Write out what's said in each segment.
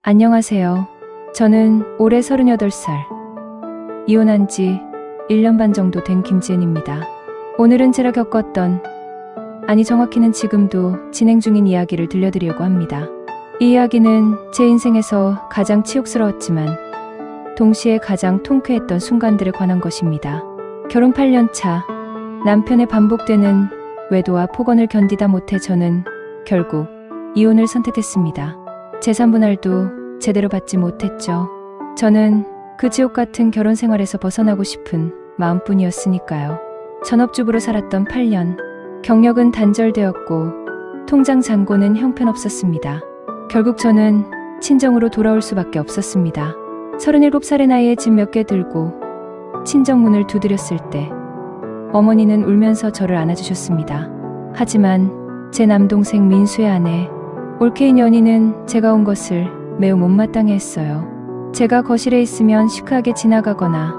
안녕하세요. 저는 올해 38살, 이혼한 지 1년 반 정도 된 김지은입니다. 오늘은 제가 겪었던, 아니 정확히는 지금도 진행 중인 이야기를 들려드리려고 합니다. 이 이야기는 제 인생에서 가장 치욕스러웠지만 동시에 가장 통쾌했던 순간들에 관한 것입니다. 결혼 8년 차, 남편의 반복되는 외도와 폭언을 견디다 못해 저는 결국 이혼을 선택했습니다. 재산분할도 제대로 받지 못했죠. 저는 그 지옥 같은 결혼 생활에서 벗어나고 싶은 마음뿐이었으니까요. 전업주부로 살았던 8년, 경력은 단절되었고 통장 잔고는 형편없었습니다. 결국 저는 친정으로 돌아올 수밖에 없었습니다. 37살의 나이에 집 몇 개 들고 친정 문을 두드렸을 때 어머니는 울면서 저를 안아주셨습니다. 하지만 제 남동생 민수의 아내 올케인 연희는 제가 온 것을 매우 못마땅해 했어요. 제가 거실에 있으면 시크하게 지나가거나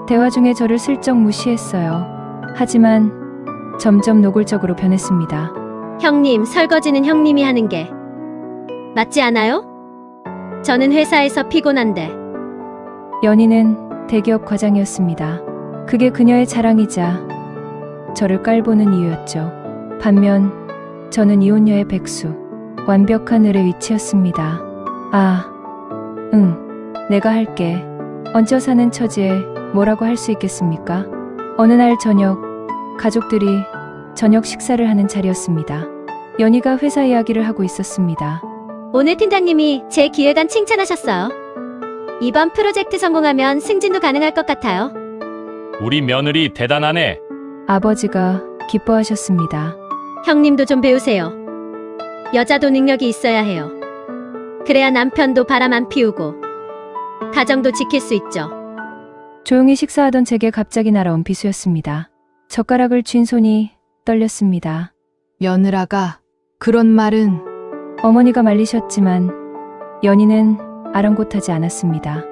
대화 중에 저를 슬쩍 무시했어요. 하지만 점점 노골적으로 변했습니다. 형님, 설거지는 형님이 하는 게 맞지 않아요? 저는 회사에서 피곤한데. 연희는 대기업 과장이었습니다. 그게 그녀의 자랑이자 저를 깔보는 이유였죠. 반면 저는 이혼녀의 백수, 완벽한 을의 위치였습니다. 내가 할게. 얹혀 사는 처지에 뭐라고 할 수 있겠습니까? 어느 날 저녁, 가족들이 저녁 식사를 하는 자리였습니다. 연희가 회사 이야기를 하고 있었습니다. 오늘 팀장님이 제 기획안 칭찬하셨어요. 이번 프로젝트 성공하면 승진도 가능할 것 같아요. 우리 며느리 대단하네. 아버지가 기뻐하셨습니다. 형님도 좀 배우세요. 여자도 능력이 있어야 해요. 그래야 남편도 바람 안 피우고 가정도 지킬 수 있죠. 조용히 식사하던 제게 갑자기 날아온 비수였습니다. 젓가락을 쥔 손이 떨렸습니다. 며느라가 그런 말은. 어머니가 말리셨지만 연희는 아랑곳하지 않았습니다.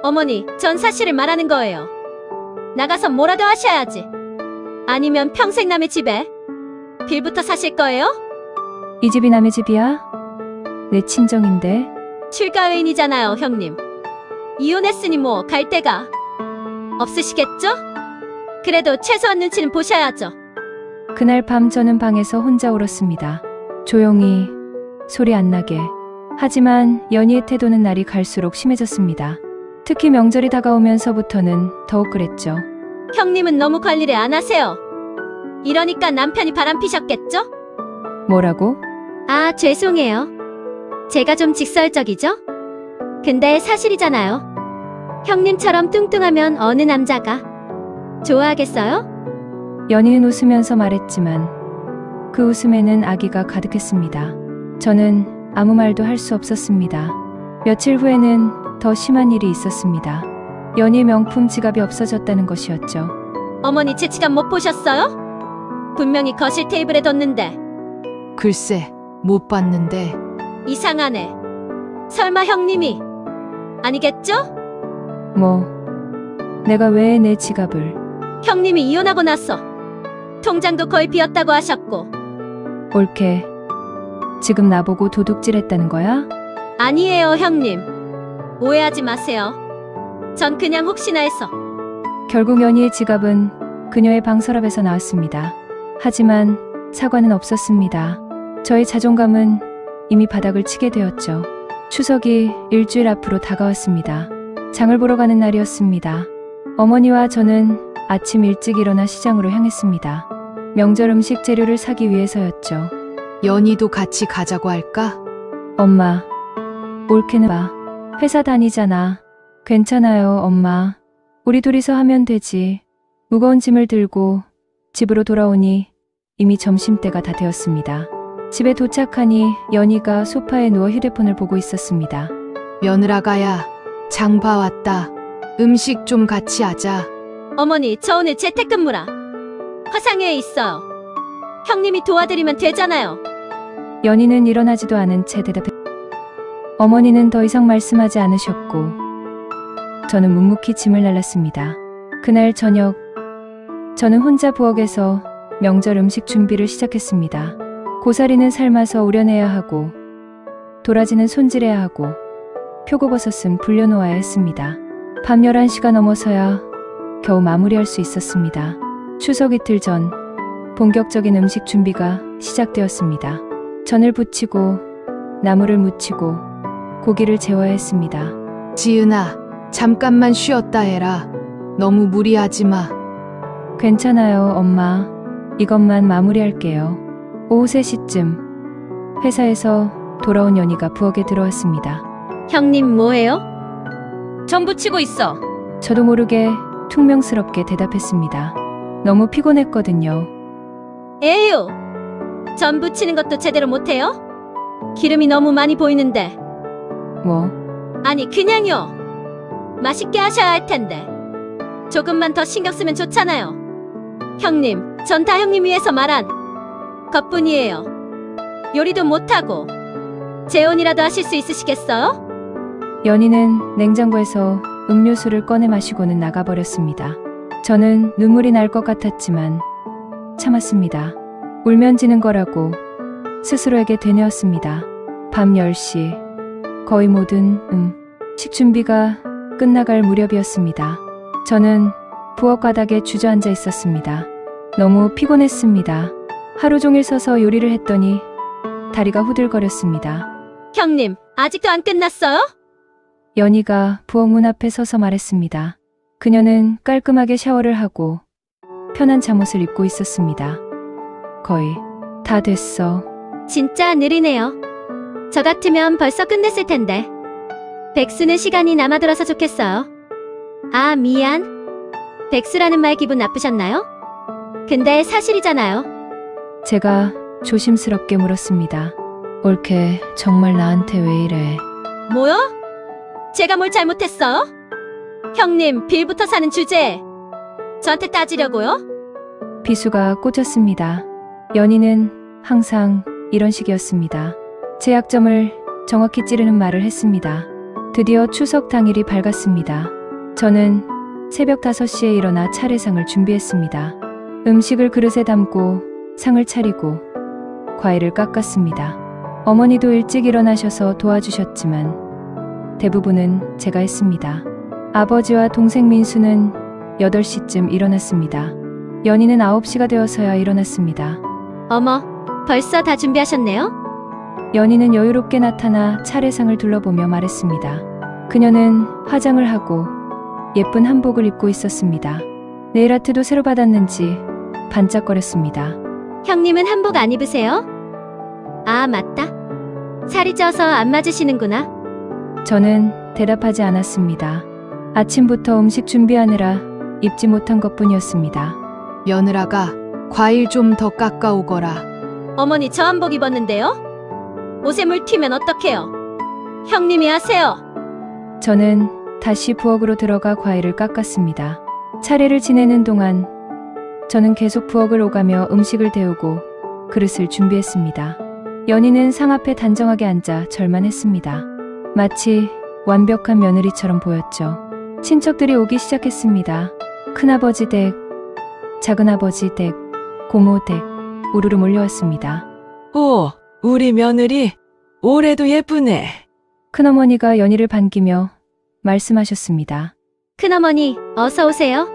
어머니, 전 사실을 말하는 거예요. 나가서 뭐라도 하셔야지. 아니면 평생 남의 집에 빌부터 사실 거예요? 이 집이 남의 집이야? 내 친정인데. 출가회인이잖아요, 형님. 이혼했으니 뭐 갈 데가 없으시겠죠? 그래도 최소한 눈치는 보셔야죠. 그날 밤 저는 방에서 혼자 울었습니다. 조용히, 소리 안 나게. 하지만 연희의 태도는 날이 갈수록 심해졌습니다. 특히 명절이 다가오면서부터는 더욱 그랬죠. 형님은 너무 관리를 안 하세요. 이러니까 남편이 바람 피셨겠죠? 뭐라고? 죄송해요. 제가 좀 직설적이죠? 근데 사실이잖아요. 형님처럼 뚱뚱하면 어느 남자가 좋아하겠어요? 연희는 웃으면서 말했지만 그 웃음에는 악의가 가득했습니다. 저는 아무 말도 할 수 없었습니다. 며칠 후에는 더 심한 일이 있었습니다. 연희의 명품 지갑이 없어졌다는 것이었죠. 어머니, 제 지갑 못 보셨어요? 분명히 거실 테이블에 뒀는데. 글쎄, 못 봤는데. 이상하네. 설마 형님이 아니겠죠? 내가 왜 내 지갑을. 형님이 이혼하고 나서 통장도 거의 비었다고 하셨고. 올케, 지금 나보고 도둑질했다는 거야? 아니에요, 형님. 오해하지 마세요. 전 그냥 혹시나 해서. 결국 연희의 지갑은 그녀의 방 서랍에서 나왔습니다. 하지만 사과는 없었습니다. 저의 자존감은 이미 바닥을 치게 되었죠. 추석이 일주일 앞으로 다가왔습니다. 장을 보러 가는 날이었습니다. 어머니와 저는 아침 일찍 일어나 시장으로 향했습니다. 명절 음식 재료를 사기 위해서였죠. 연희도 같이 가자고 할까? 엄마, 올케는 봐. 회사 다니잖아. 괜찮아요, 엄마. 우리 둘이서 하면 되지. 무거운 짐을 들고 집으로 돌아오니 이미 점심때가 다 되었습니다. 집에 도착하니 연희가 소파에 누워 휴대폰을 보고 있었습니다. 며느라가야, 장 봐왔다. 음식 좀 같이 하자. 어머니, 저 오늘 재택근무라 화상회에 있어요. 형님이 도와드리면 되잖아요. 연희는 일어나지도 않은 채 대답해. 어머니는 더 이상 말씀하지 않으셨고 저는 묵묵히 짐을 날랐습니다. 그날 저녁 저는 혼자 부엌에서 명절 음식 준비를 시작했습니다. 고사리는 삶아서 우려내야 하고 도라지는 손질해야 하고 표고버섯은 불려놓아야 했습니다. 밤 11시가 넘어서야 겨우 마무리할 수 있었습니다. 추석 이틀 전 본격적인 음식 준비가 시작되었습니다. 전을 부치고 나물을 무치고 고기를 재워야 했습니다. 지은아, 잠깐만 쉬었다 해라. 너무 무리하지 마. 괜찮아요, 엄마. 이것만 마무리할게요. 오후 3시쯤 회사에서 돌아온 연희가 부엌에 들어왔습니다. 형님 뭐해요? 전 부치고 있어. 저도 모르게 퉁명스럽게 대답했습니다. 너무 피곤했거든요. 에휴, 전 부치는 것도 제대로 못해요? 기름이 너무 많이 보이는데. 뭐, 아니 그냥요. 맛있게 하셔야 할 텐데. 조금만 더 신경 쓰면 좋잖아요. 형님, 전 다 형님 위해서 말한 것뿐이에요. 요리도 못하고 재혼이라도 하실 수 있으시겠어요? 연희는 냉장고에서 음료수를 꺼내 마시고는 나가버렸습니다. 저는 눈물이 날 것 같았지만 참았습니다. 울면 지는 거라고 스스로에게 되뇌었습니다. 밤 10시 거의 모든 식준비가 끝나갈 무렵이었습니다. 저는 부엌 바닥에 주저앉아 있었습니다. 너무 피곤했습니다. 하루 종일 서서 요리를 했더니 다리가 후들거렸습니다. 형님, 아직도 안 끝났어요? 연희가 부엌 문 앞에 서서 말했습니다. 그녀는 깔끔하게 샤워를 하고 편한 잠옷을 입고 있었습니다. 거의 다 됐어. 진짜 느리네요. 저 같으면 벌써 끝냈을 텐데. 백수는 시간이 남아들어서 좋겠어요. 아, 미안. 백수라는 말 기분 나쁘셨나요? 근데 사실이잖아요. 제가 조심스럽게 물었습니다. 올케 정말 나한테 왜 이래? 뭐요? 제가 뭘 잘못했어요? 형님, 빌부터 사는 주제에 저한테 따지려고요? 비수가 꽂혔습니다. 연희는 항상 이런 식이었습니다. 제 약점을 정확히 찌르는 말을 했습니다. 드디어 추석 당일이 밝았습니다. 저는 새벽 5시에 일어나 차례상을 준비했습니다. 음식을 그릇에 담고 상을 차리고 과일을 깎았습니다. 어머니도 일찍 일어나셔서 도와주셨지만 대부분은 제가 했습니다. 아버지와 동생 민수는 8시쯤 일어났습니다. 연희는 9시가 되어서야 일어났습니다. 어머, 벌써 다 준비하셨네요? 연희는 여유롭게 나타나 차례상을 둘러보며 말했습니다. 그녀는 화장을 하고 예쁜 한복을 입고 있었습니다. 네일아트도 새로 받았는지 반짝거렸습니다. 형님은 한복 안 입으세요? 아, 맞다. 살이 쪄서 안 맞으시는구나. 저는 대답하지 않았습니다. 아침부터 음식 준비하느라 입지 못한 것뿐이었습니다. 며느라가 과일 좀 더 깎아오거라. 어머니, 저 한복 입었는데요? 옷에 물 튀면 어떡해요? 형님이 하세요. 저는 다시 부엌으로 들어가 과일을 깎았습니다. 차례를 지내는 동안 저는 계속 부엌을 오가며 음식을 데우고 그릇을 준비했습니다. 연희는 상 앞에 단정하게 앉아 절만 했습니다. 마치 완벽한 며느리처럼 보였죠. 친척들이 오기 시작했습니다. 큰아버지 댁, 작은아버지 댁, 고모 댁, 우르르 몰려왔습니다. 오, 우리 며느리 올해도 예쁘네. 큰어머니가 연희를 반기며 말씀하셨습니다. 큰어머니, 어서 오세요.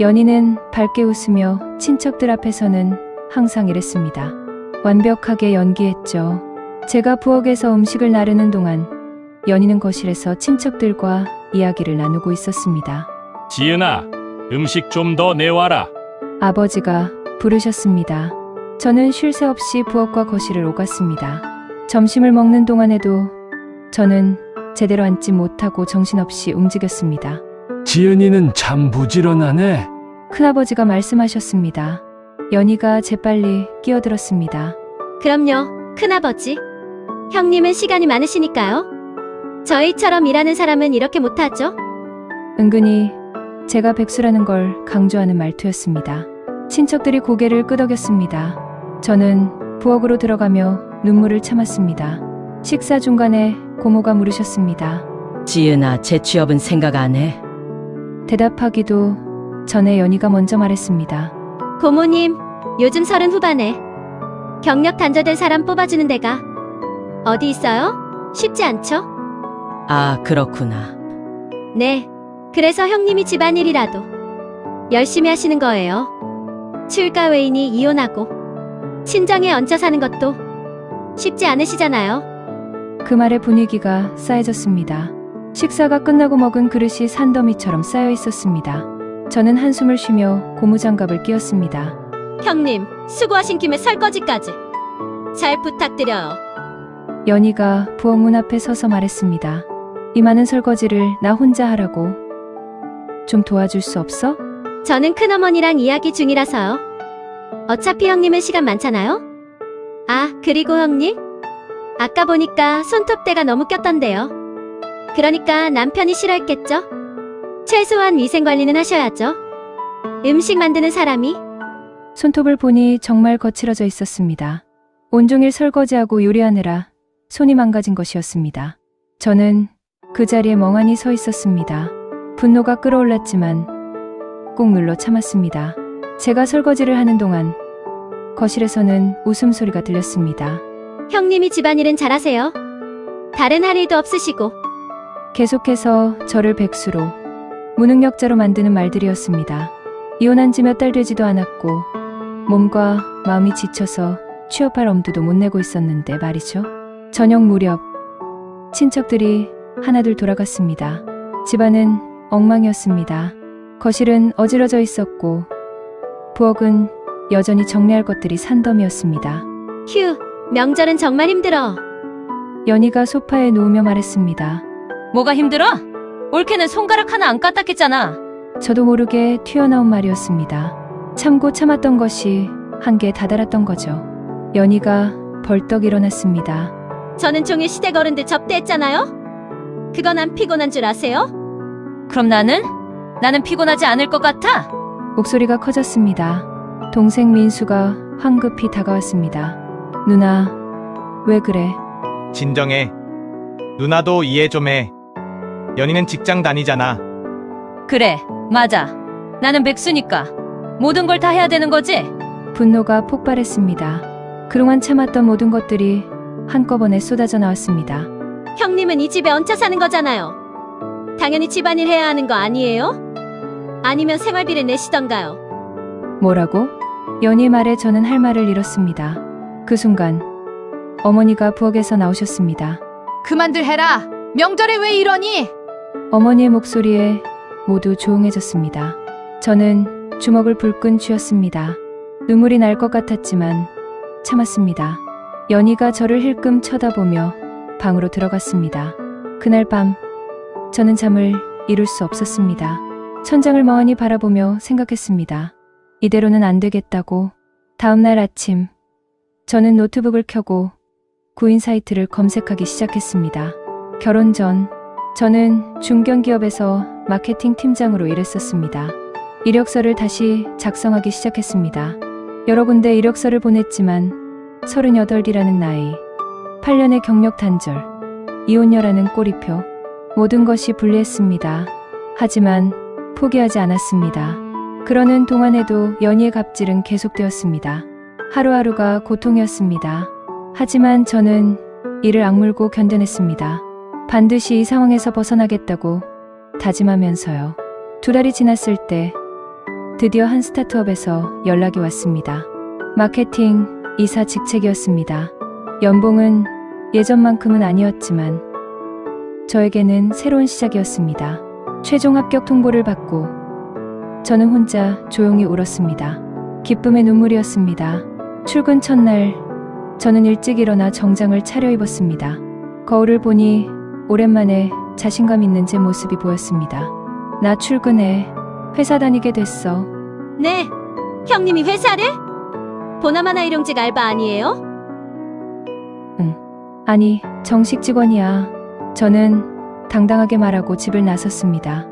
연희는 밝게 웃으며 친척들 앞에서는 항상 이랬습니다. 완벽하게 연기했죠. 제가 부엌에서 음식을 나르는 동안 연희는 거실에서 친척들과 이야기를 나누고 있었습니다. 지은아, 음식 좀 더 내와라. 아버지가 부르셨습니다. 저는 쉴 새 없이 부엌과 거실을 오갔습니다. 점심을 먹는 동안에도 저는 제대로 앉지 못하고 정신없이 움직였습니다. 지은이는 참 부지런하네. 큰아버지가 말씀하셨습니다. 연희가 재빨리 끼어들었습니다. 그럼요, 큰아버지. 형님은 시간이 많으시니까요. 저희처럼 일하는 사람은 이렇게 못하죠? 은근히 제가 백수라는 걸 강조하는 말투였습니다. 친척들이 고개를 끄덕였습니다. 저는 부엌으로 들어가며 눈물을 참았습니다. 식사 중간에 고모가 물으셨습니다. 지은아, 재취업은 생각 안 해? 대답하기도 전에 연희가 먼저 말했습니다. 고모님, 요즘 30 후반에 경력 단절된 사람 뽑아주는 데가 어디 있어요? 쉽지 않죠? 아, 그렇구나. 네. 그래서 형님이 집안일이라도 열심히 하시는 거예요. 출가 외인이 이혼하고 친정에 얹혀 사는 것도 쉽지 않으시잖아요. 그 말에 분위기가 싸해졌습니다. 식사가 끝나고 먹은 그릇이 산더미처럼 쌓여 있었습니다. 저는 한숨을 쉬며 고무장갑을 끼웠습니다. 형님, 수고하신 김에 설거지까지 잘 부탁드려요. 연희가 부엌 문 앞에 서서 말했습니다. 이 많은 설거지를 나 혼자 하라고. 좀 도와줄 수 없어? 저는 큰어머니랑 이야기 중이라서요. 어차피 형님은 시간 많잖아요. 아, 그리고 형님? 아까 보니까 손톱대가 너무 꼈던데요. 그러니까 남편이 싫어했겠죠? 최소한 위생관리는 하셔야죠. 음식 만드는 사람이. 손톱을 보니 정말 거칠어져 있었습니다. 온종일 설거지하고 요리하느라 손이 망가진 것이었습니다. 저는 그 자리에 멍하니 서 있었습니다. 분노가 끓어올랐지만 꾹 눌러 참았습니다. 제가 설거지를 하는 동안 거실에서는 웃음소리가 들렸습니다. 형님이 집안일은 잘하세요. 다른 할 일도 없으시고. 계속해서 저를 백수로, 무능력자로 만드는 말들이었습니다. 이혼한 지 몇 달 되지도 않았고 몸과 마음이 지쳐서 취업할 엄두도 못 내고 있었는데 말이죠. 저녁 무렵 친척들이 하나둘 돌아갔습니다. 집안은 엉망이었습니다. 거실은 어지러져 있었고 부엌은 여전히 정리할 것들이 산더미였습니다. 휴, 명절은 정말 힘들어. 연희가 소파에 누우며 말했습니다. 뭐가 힘들어? 올케는 손가락 하나 안 까딱했잖아. 저도 모르게 튀어나온 말이었습니다. 참고 참았던 것이 한계에 다다랐던 거죠. 연희가 벌떡 일어났습니다. 저는 종일 시댁 어른들 접대했잖아요. 그건 안 피곤한 줄 아세요? 그럼 나는 피곤하지 않을 것 같아? 목소리가 커졌습니다. 동생 민수가 황급히 다가왔습니다. 누나, 왜 그래? 진정해. 누나도 이해 좀 해. 연희는 직장 다니잖아. 그래, 맞아. 나는 백수니까 모든 걸 다 해야 되는 거지? 분노가 폭발했습니다. 그동안 참았던 모든 것들이 한꺼번에 쏟아져 나왔습니다. 형님은 이 집에 얹혀 사는 거잖아요. 당연히 집안일 해야 하는 거 아니에요? 아니면 생활비를 내시던가요. 뭐라고? 연희의 말에 저는 할 말을 잃었습니다. 그 순간 어머니가 부엌에서 나오셨습니다. 그만들 해라. 명절에 왜 이러니? 어머니의 목소리에 모두 조용해졌습니다. 저는 주먹을 불끈 쥐었습니다. 눈물이 날 것 같았지만 참았습니다. 연희가 저를 힐끔 쳐다보며 방으로 들어갔습니다. 그날 밤 저는 잠을 이룰 수 없었습니다. 천장을 멍하니 바라보며 생각했습니다. 이대로는 안 되겠다고. 다음 날 아침 저는 노트북을 켜고 구인 사이트를 검색하기 시작했습니다. 결혼 전 저는 중견기업에서 마케팅 팀장으로 일했었습니다. 이력서를 다시 작성하기 시작했습니다. 여러 군데 이력서를 보냈지만 38이라는 나이, 8년의 경력 단절, 이혼녀라는 꼬리표, 모든 것이 불리했습니다. 하지만 포기하지 않았습니다. 그러는 동안에도 연희의 갑질은 계속되었습니다. 하루하루가 고통이었습니다. 하지만 저는 이를 악물고 견뎌냈습니다. 반드시 이 상황에서 벗어나겠다고 다짐하면서요. 2달이 지났을 때 드디어 한 스타트업에서 연락이 왔습니다. 마케팅 이사 직책이었습니다. 연봉은 예전만큼은 아니었지만 저에게는 새로운 시작이었습니다. 최종 합격 통보를 받고 저는 혼자 조용히 울었습니다. 기쁨의 눈물이었습니다. 출근 첫날 저는 일찍 일어나 정장을 차려입었습니다. 거울을 보니 오랜만에 자신감 있는 제 모습이 보였습니다. 나 출근해. 회사 다니게 됐어. 네, 형님이 회사를? 보나마나 일용직 알바 아니에요? 아니, 정식 직원이야. 저는 당당하게 말하고 집을 나섰습니다.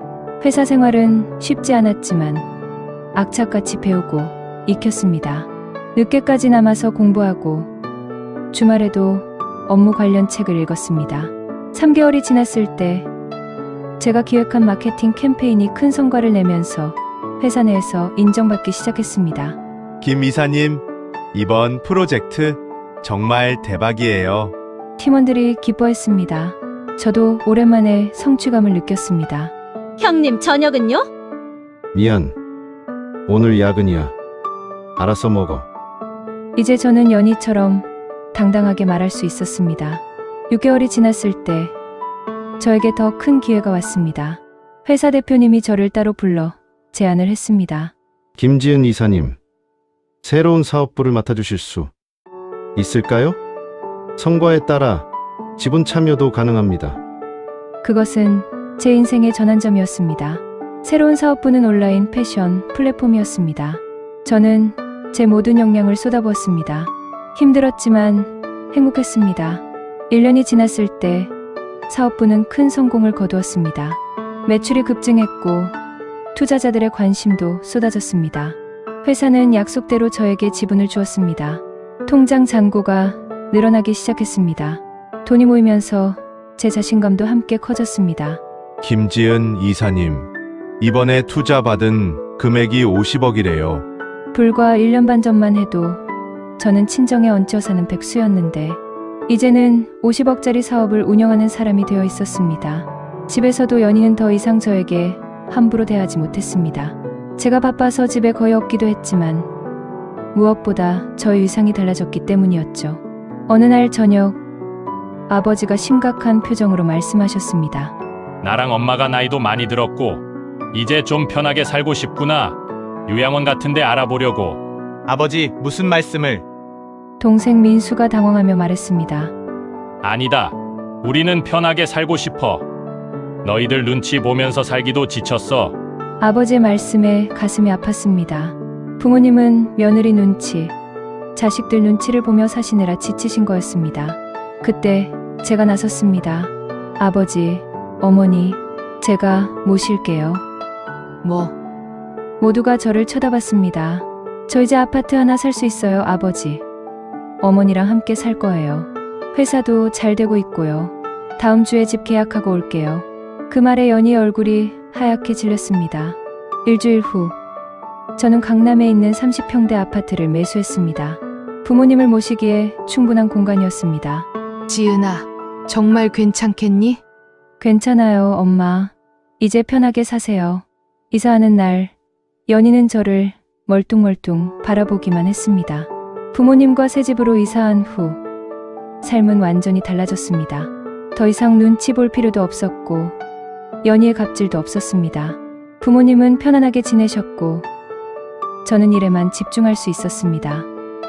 회사 생활은 쉽지 않았지만 악착같이 배우고 익혔습니다. 늦게까지 남아서 공부하고 주말에도 업무 관련 책을 읽었습니다. 3개월이 지났을 때 제가 기획한 마케팅 캠페인이 큰 성과를 내면서 회사 내에서 인정받기 시작했습니다. 김 이사님, 이번 프로젝트 정말 대박이에요. 팀원들이 기뻐했습니다. 저도 오랜만에 성취감을 느꼈습니다. 형님, 저녁은요? 미안. 오늘 야근이야. 알아서 먹어. 이제 저는 연희처럼 당당하게 말할 수 있었습니다. 6개월이 지났을 때 저에게 더 큰 기회가 왔습니다. 회사 대표님이 저를 따로 불러 제안을 했습니다. 김지은 이사님, 새로운 사업부를 맡아주실 수 있을까요? 성과에 따라 지분 참여도 가능합니다. 그것은 제 인생의 전환점이었습니다. 새로운 사업부는 온라인 패션 플랫폼이었습니다. 저는 제 모든 역량을 쏟아부었습니다. 힘들었지만 행복했습니다. 1년이 지났을 때 사업부는 큰 성공을 거두었습니다. 매출이 급증했고 투자자들의 관심도 쏟아졌습니다. 회사는 약속대로 저에게 지분을 주었습니다. 통장 잔고가 늘어나기 시작했습니다. 돈이 모이면서 제 자신감도 함께 커졌습니다. 김지은 이사님, 이번에 투자받은 금액이 50억이래요. 불과 1년 반 전만 해도 저는 친정에 얹혀 사는 백수였는데 이제는 50억짜리 사업을 운영하는 사람이 되어 있었습니다. 집에서도 연희는 더 이상 저에게 함부로 대하지 못했습니다. 제가 바빠서 집에 거의 없기도 했지만 무엇보다 저의 위상이 달라졌기 때문이었죠. 어느 날 저녁 아버지가 심각한 표정으로 말씀하셨습니다. 나랑 엄마가 나이도 많이 들었고 이제 좀 편하게 살고 싶구나. 요양원 같은 데 알아보려고. 아버지, 무슨 말씀을? 동생 민수가 당황하며 말했습니다. 아니다. 우리는 편하게 살고 싶어. 너희들 눈치 보면서 살기도 지쳤어. 아버지의 말씀에 가슴이 아팠습니다. 부모님은 며느리 눈치, 자식들 눈치를 보며 사시느라 지치신 거였습니다. 그때 제가 나섰습니다. 아버지, 어머니, 제가 모실게요. 뭐, 모두가 저를 쳐다봤습니다. 저 이제 아파트 하나 살 수 있어요, 아버지. 어머니랑 함께 살 거예요. 회사도 잘 되고 있고요. 다음 주에 집 계약하고 올게요. 그 말에 연희의 얼굴이 하얗게 질렸습니다. 일주일 후, 저는 강남에 있는 30평대 아파트를 매수했습니다. 부모님을 모시기에 충분한 공간이었습니다. 지은아, 정말 괜찮겠니? 괜찮아요, 엄마. 이제 편하게 사세요. 이사하는 날, 연희는 저를 멀뚱멀뚱 바라보기만 했습니다. 부모님과 새 집으로 이사한 후, 삶은 완전히 달라졌습니다. 더 이상 눈치 볼 필요도 없었고, 연희의 갑질도 없었습니다. 부모님은 편안하게 지내셨고, 저는 일에만 집중할 수 있었습니다.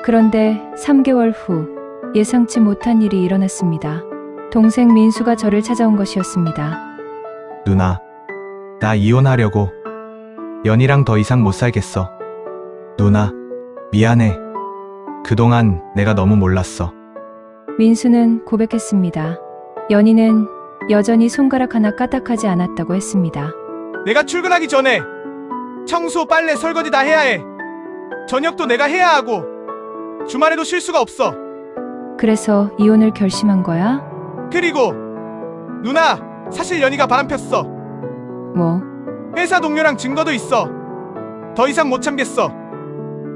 그런데 3개월 후, 예상치 못한 일이 일어났습니다. 동생 민수가 저를 찾아온 것이었습니다. 누나, 나 이혼하려고. 연희랑 더 이상 못 살겠어. 누나, 미안해. 그동안 내가 너무 몰랐어. 민수는 고백했습니다. 연희는 여전히 손가락 하나 까딱하지 않았다고 했습니다. 내가 출근하기 전에 청소, 빨래, 설거지 다 해야 해. 저녁도 내가 해야 하고 주말에도 쉴 수가 없어. 그래서 이혼을 결심한 거야? 그리고 누나, 사실 연희가 바람 폈어. 뭐? 회사 동료랑 증거도 있어. 더 이상 못 참겠어.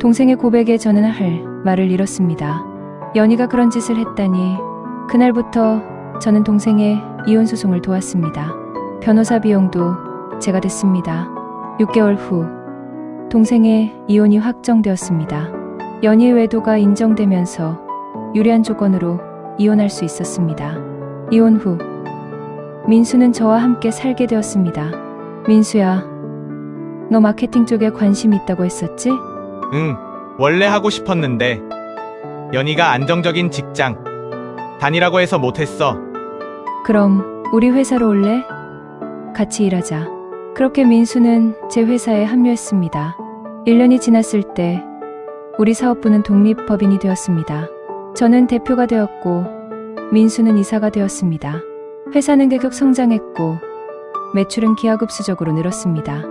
동생의 고백에 저는 할 말을 잃었습니다. 연희가 그런 짓을 했다니. 그날부터 저는 동생의 이혼 소송을 도왔습니다. 변호사 비용도 제가 댔습니다. 6개월 후 동생의 이혼이 확정되었습니다. 연희의 외도가 인정되면서 유리한 조건으로 이혼할 수 있었습니다. 이혼 후 민수는 저와 함께 살게 되었습니다. 민수야, 너 마케팅 쪽에 관심 있다고 했었지? 응, 원래 하고 싶었는데 연희가 안정적인 직장 다니라고 해서 못했어. 그럼 우리 회사로 올래? 같이 일하자. 그렇게 민수는 제 회사에 합류했습니다. 1년이 지났을 때 우리 사업부는 독립법인이 되었습니다. 저는 대표가 되었고 민수는 이사가 되었습니다. 회사는 계속 성장했고 매출은 기하급수적으로 늘었습니다.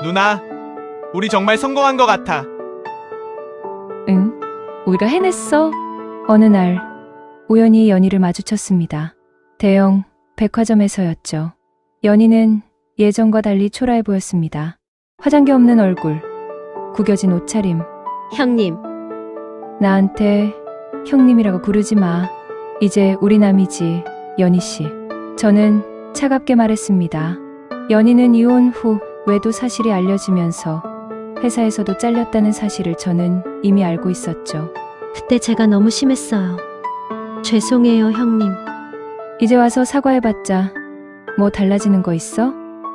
누나, 우리 정말 성공한 것 같아. 응? 우리가 해냈어? 어느 날 우연히 연희를 마주쳤습니다. 대형 백화점에서였죠. 연희는 예전과 달리 초라해 보였습니다. 화장기 없는 얼굴, 구겨진 옷차림. 형님, 나한테 형님이라고 부르지 마. 이제 우리 남이지, 연희 씨. 저는 차갑게 말했습니다. 연희는 이혼 후 외도 사실이 알려지면서 회사에서도 잘렸다는 사실을 저는 이미 알고 있었죠. 그때 제가 너무 심했어요. 죄송해요, 형님. 이제 와서 사과해봤자 뭐 달라지는 거 있어?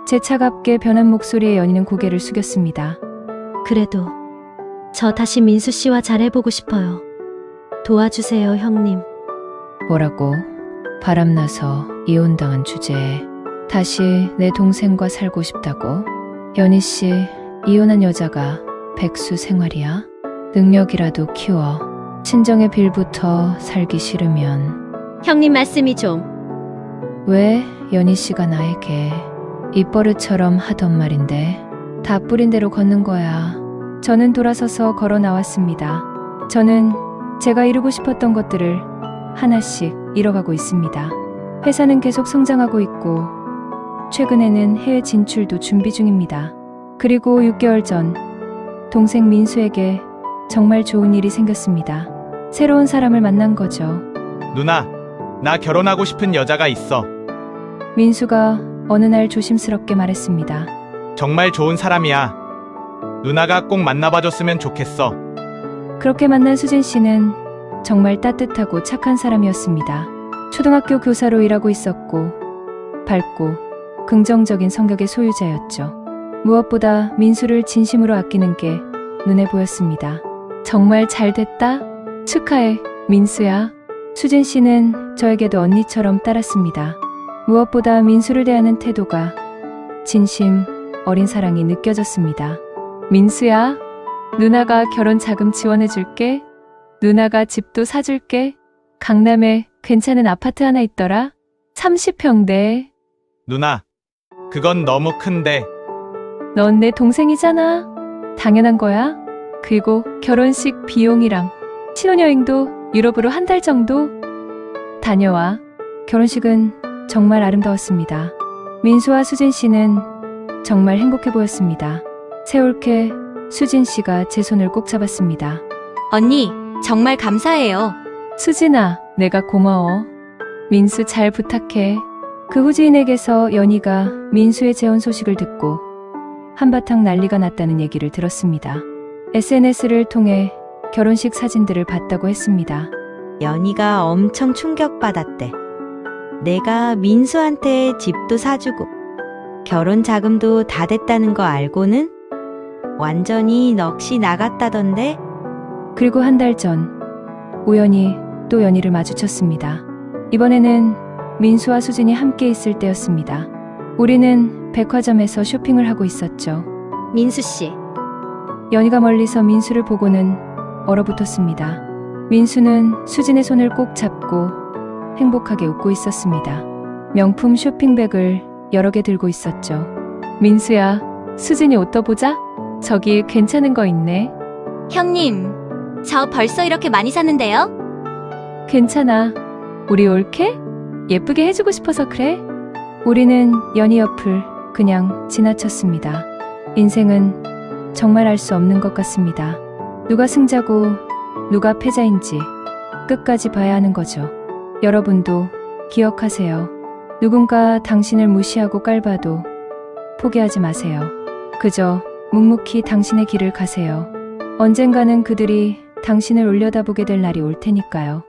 제 차갑게 변한 목소리에 연희는 고개를 숙였습니다. 그래도 저 다시 민수 씨와 잘해보고 싶어요. 도와주세요, 형님. 뭐라고? 바람나서 이혼당한 주제에 다시 내 동생과 살고 싶다고? 연희 씨, 이혼한 여자가 백수 생활이야? 능력이라도 키워. 친정의 빌부터 살기 싫으면. 형님 말씀이 좀. 왜 연희 씨가 나에게 입버릇처럼 하던 말인데 다 뿌린 대로 걷는 거야. 저는 돌아서서 걸어 나왔습니다. 저는 제가 이루고 싶었던 것들을 하나씩 이뤄가고 있습니다. 회사는 계속 성장하고 있고 최근에는 해외 진출도 준비 중입니다. 그리고 6개월 전 동생 민수에게 정말 좋은 일이 생겼습니다. 새로운 사람을 만난 거죠. 누나, 나 결혼하고 싶은 여자가 있어. 민수가 어느 날 조심스럽게 말했습니다. 정말 좋은 사람이야. 누나가 꼭 만나봐줬으면 좋겠어. 그렇게 만난 수진 씨는 정말 따뜻하고 착한 사람이었습니다. 초등학교 교사로 일하고 있었고 밝고 긍정적인 성격의 소유자였죠. 무엇보다 민수를 진심으로 아끼는 게 눈에 보였습니다. 정말 잘 됐다. 축하해, 민수야. 수진 씨는 저에게도 언니처럼 따랐습니다. 무엇보다 민수를 대하는 태도가 진심 어린 사랑이 느껴졌습니다. 민수야, 누나가 결혼 자금 지원해줄게. 누나가 집도 사줄게. 강남에 괜찮은 아파트 하나 있더라. 30평대. 누나, 그건 너무 큰데. 넌 내 동생이잖아. 당연한 거야. 그리고 결혼식 비용이랑 신혼여행도 유럽으로 한 달 정도 다녀와. 결혼식은 정말 아름다웠습니다. 민수와 수진 씨는 정말 행복해 보였습니다. 세올케 수진 씨가 제 손을 꼭 잡았습니다. 언니, 정말 감사해요. 수진아, 내가 고마워. 민수 잘 부탁해. 그 후 지인에게서 연희가 민수의 재혼 소식을 듣고 한바탕 난리가 났다는 얘기를 들었습니다. SNS를 통해 결혼식 사진들을 봤다고 했습니다. 연희가 엄청 충격받았대. 내가 민수한테 집도 사주고 결혼 자금도 다 됐다는 거 알고는 완전히 넋이 나갔다던데. 그리고 한 달 전 우연히 또 연희를 마주쳤습니다. 이번에는 민수와 수진이 함께 있을 때였습니다. 우리는 백화점에서 쇼핑을 하고 있었죠. 민수 씨. 연희가 멀리서 민수를 보고는 얼어붙었습니다. 민수는 수진의 손을 꼭 잡고 행복하게 웃고 있었습니다. 명품 쇼핑백을 여러 개 들고 있었죠. 민수야, 수진이 옷 떠보자. 저기 괜찮은 거 있네. 형님, 저 벌써 이렇게 많이 샀는데요? 괜찮아. 우리 올케? 예쁘게 해주고 싶어서 그래. 우리는 연희 옆을 그냥 지나쳤습니다. 인생은 정말 알 수 없는 것 같습니다. 누가 승자고 누가 패자인지 끝까지 봐야 하는 거죠. 여러분도 기억하세요. 누군가 당신을 무시하고 깔봐도 포기하지 마세요. 그저 묵묵히 당신의 길을 가세요. 언젠가는 그들이 당신을 올려다보게 될 날이 올 테니까요.